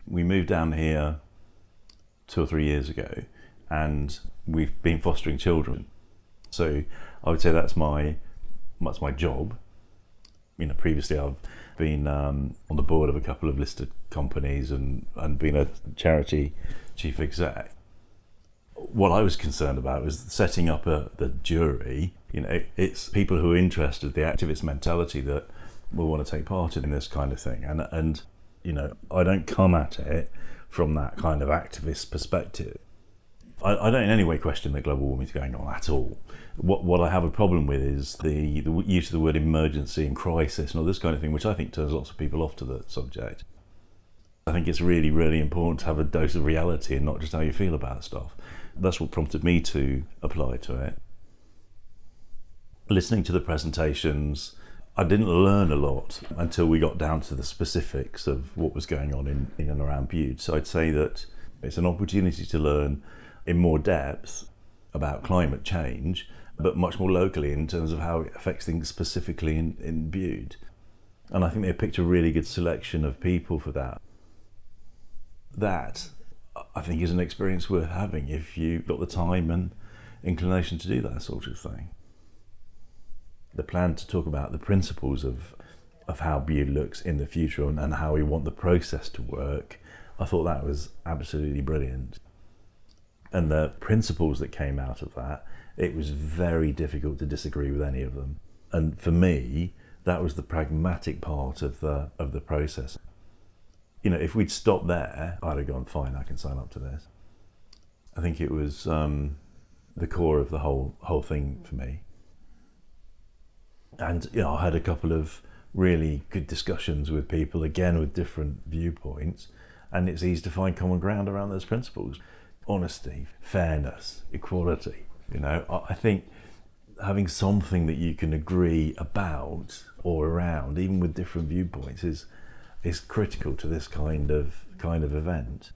We moved down here 2 or 3 years ago, and we've been fostering children. So I would say that's my job. Previously I've been on the board of a couple of listed companies and been a charity chief exec. What I was concerned about was setting up the jury. It's people who are interested, the activist mentality that will want to take part in this kind of thing. And I don't come at it from that kind of activist perspective. I don't in any way question that global warming is going on at all. What I have a problem with is the use of the word emergency and crisis and all this kind of thing, which I think turns lots of people off to the subject. I think it's really, really important to have a dose of reality and not just how you feel about stuff. That's what prompted me to apply to it. Listening to the presentations, I didn't learn a lot until we got down to the specifics of what was going on in and around Bude. So I'd say that it's an opportunity to learn in more depth about climate change, but much more locally in terms of how it affects things specifically in Bude. And I think they picked a really good selection of people for that. That, I think, is an experience worth having if you've got the time and inclination to do that sort of thing. The plan to talk about the principles of how Bude looks in the future and how we want the process to work, I thought that was absolutely brilliant. And the principles that came out of that, it was very difficult to disagree with any of them. And for me, that was the pragmatic part of the process. If we'd stopped there, I'd have gone, fine, I can sign up to this. I think it was the core of the whole thing for me. And I had a couple of really good discussions with people, again with different viewpoints, and it's easy to find common ground around those principles. Honesty, fairness, equality. I think having something that you can agree about or around, even with different viewpoints, is critical to this kind of event.